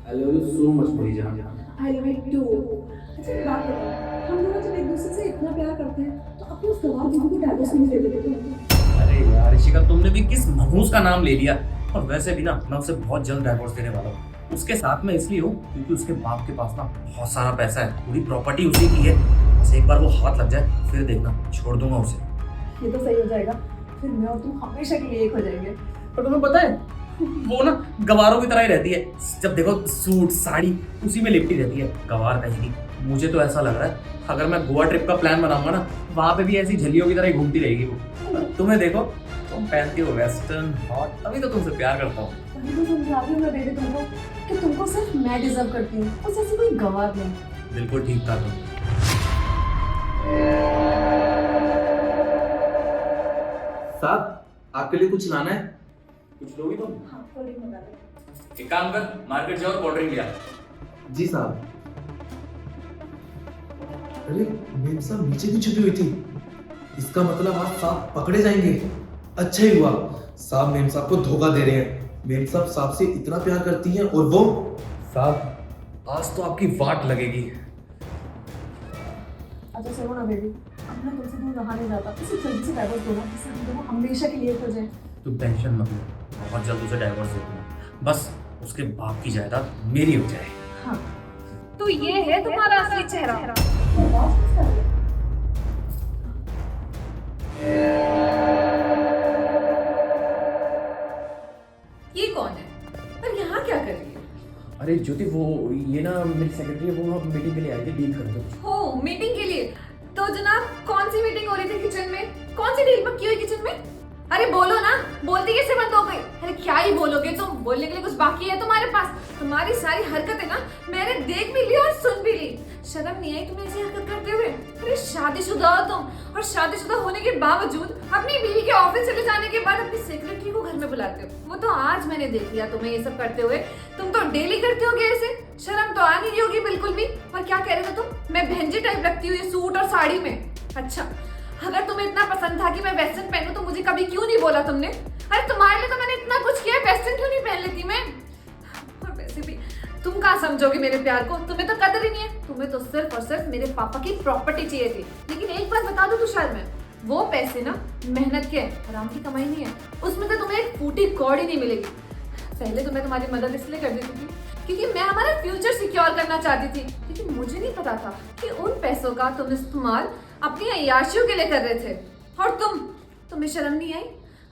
I love you so much मेरी जान। I love you too. अच्छा एक बात बताओ, हम दोनों जब एक दूसरे से इतना प्यार करते हैं तो अपने उस गवार दीदी को डाइवोर्स नहीं दे देते तुम? अरे यार ऋषिका, तुमने भी किस मनहूस का नाम ले लिया। और वैसे भी ना, मैं उसे बहुत जल्द डाइवोर्स देने वाला हूँ। उसके साथ में इसलिए हूँ क्योंकि उसके बाप के पास ना बहुत सारा पैसा है, पूरी प्रॉपर्टी उसी की है। बस एक बार वो हाथ लग जाए फिर देखना, छोड़ दूंगा उसे। ये तो सही हो जाएगा, फिर मैं और तुम हमेशा के लिए एक हो जाएंगे। पर तुम्हें पता है, वो ना गवारों की तरह ही रहती है। जब देखो सूट साड़ी उसी में लिपटी रहती है, गवार कहीं की। मुझे तो ऐसा लग रहा है अगर मैं गोवा ट्रिप का प्लान बनाऊंगा ना, वहां पे भी ऐसी झल्लियों की तरह ही घूमती रहेगी वो। तुम्हें देखो, तुम पहनती हो वेस्टर्न हॉट, तभी तो तुमसे प्यार करता हूँ। तभी तो समझा रही हूँ मैं बेबी तुमको कि तुमको सिर्फ मैं डिजर्व करती हूँ, उस ऐसी कोई गवार नहीं। बिल्कुल ठीक था तुम। साहब, आपके लिए कुछ लाना है? कुछ लोगी तुम? हाँ कोल्ड ड्रिंक मंगा लो। एक काम कर, मार्केट जाओ और कोल्ड ड्रिंक लिया। जी साहब। अरे मेम साहब नीचे भी छुपी हुई थी, इसका मतलब आज साहब पकड़े जाएंगे। अच्छा ही हुआ, साहब मेम साहब को धोखा दे रहे हैं। मेम साहब साहब से इतना प्यार करती हैं और वो साहब आज तो आपकी वाट लगेगी। अच्छा सुनो ना बेबी, अब मैं तुमसे दूर रहा नहीं जाता, इसे जल्दी से डाइवोर्स दो ना, जिससे हम दोनों हमेशा के लिए एक हो जाए। तुम टेंशन मत लो, बहुत जल्द उसे डाइवोर्स दे दूंगा। बस उसके बाप की जायदाद मेरी हो जाए। हाँ। तो ये है तुम्हारा असली चेहरा। आवाज किसका है? ये कौन है और यहाँ क्या कर रही है? अरे ज्योति, वो ये ना मेरी सेक्रेटरी है, वो मीटिंग के लिए आई थी डील करने। हो मीटिंग के लिए? तो जनाब कौन सी मीटिंग हो रही थी किचन में? कौन सी डील पक्की हुई किचन में? अरे बोलो ना, बोलती कैसे बंद हो गई? अरे क्या ही बोलोगे तुम, बोलने के लिए कुछ बाकी है तुम्हारे पास? तुम्हारी सारी हरकतें ना मैंने देख भी ली और सुन भी ली। शर्म नहीं आई तुम्हें ऐसी हरकत करते हुए? अरे शादीशुदा हो तुम, और शादीशुदा होने के बावजूद अपनी बीवी के ऑफिस चले जाने के बाद अपनी सेक्रेटरी को घर में बुलाते हो। वो तो आज मैंने देख लिया तुम्हें ये सब करते हुए। तुम तो डेली करते होगे ऐसे, शर्म तो आ नहीं रही होगी बिल्कुल भी। और क्या कह रहे थे तुम, मैं भंजी टाइप लगती हूँ ये सूट और साड़ी में? अच्छा, अगर तुम्हें इतना पसंद था कि मैं वेस्टर्न पहनूं तो मुझे कभी क्यों नहीं बोला तुमने? अरे तुम्हारे लिए तो मैंने इतना कुछ किया, वेस्टर्न क्यों नहीं पहन लेती मैं? और वैसे भी तुम कहाँ समझोगे मेरे प्यार को, तुम्हें तो कदर ही नहीं है। तुम्हें तो सिर्फ और सिर्फ मेरे पापा की प्रॉपर्टी चाहिए थी। लेकिन एक बात बता दूं तुषार, मैं वो पैसे ना मेहनत के हैं, आराम की कमाई नहीं है। उसमें तो तुम्हें एक फूटी कौड़ी नहीं मिलेगी। पहले तो मैं तुम्हारी मदद इसलिए कर देती थी क्योंकि मैं हमारा फ्यूचर सिक्योर करना चाहती थी, लेकिन मुझे नहीं पता था कि उन पैसों का तुम इस्तेमाल अपनी अय्याशियों के लिए कर रहे थे। और तुम्हें शर्म नहीं आई?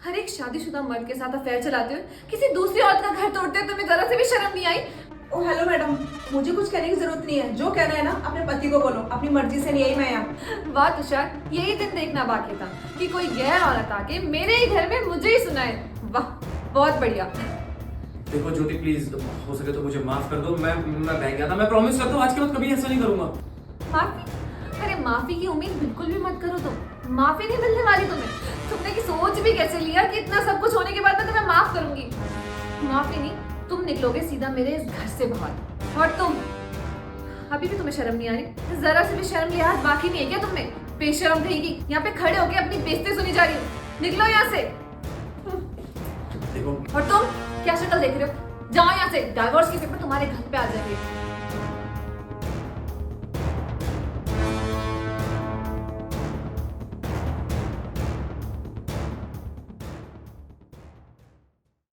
हर एक शादीशुदा मर्द के साथ अफेयर चलाते हुए किसी दूसरी औरत का घर तोड़ते हुए तुम्हें जरा से भी शर्म नहीं आई? ओ हेलो मैडम, मुझे कुछ कहने की जरूरत नहीं है, जो कहना है ना अपने पति को बोलो, अपनी मर्जी से नहीं आई मैं यहाँ। वाह तुषार, यही दिन देखना बाकी था कि कोई गैर औरत आके मेरे ही घर में मुझे ही सुनाए। वाह, बहुत बढ़िया। देखो ज्योति, प्लीज हो सके तो मुझे माफ कर दो। मैं बह गया था, मैं प्रॉमिस करता हूँ आज के बाद कभी ऐसा नहीं करूंगा। माफी? अरे माफी की उम्मीद बिल्कुल भी मत करो तुम, माफी नहीं मिलने वाली तुम्हें। तुमने की सोच भी कैसे लिया कि इतना सब कुछ होने के बाद मैं तुम्हें माफ करूंगी? माफी नहीं, तुम निकलोगे सीधा मेरे इस घर से बाहर। और तुम, अभी भी तुम्हें शर्म नहीं आ रही? जरा से भी शर्म लिहाज बाकी नहीं है क्या तुम्हें? बेशर्म रहेगी, यहाँ पे खड़े होके अपनी बेइज्जती सुनी जा रही हो। निकलो यहाँ से। देखो, और तुम क्या शक्ल देख रहे हो? जाओ यहाँ से, डाइवोर्स के पेपर तुम्हारे घर पे आ जाएंगे।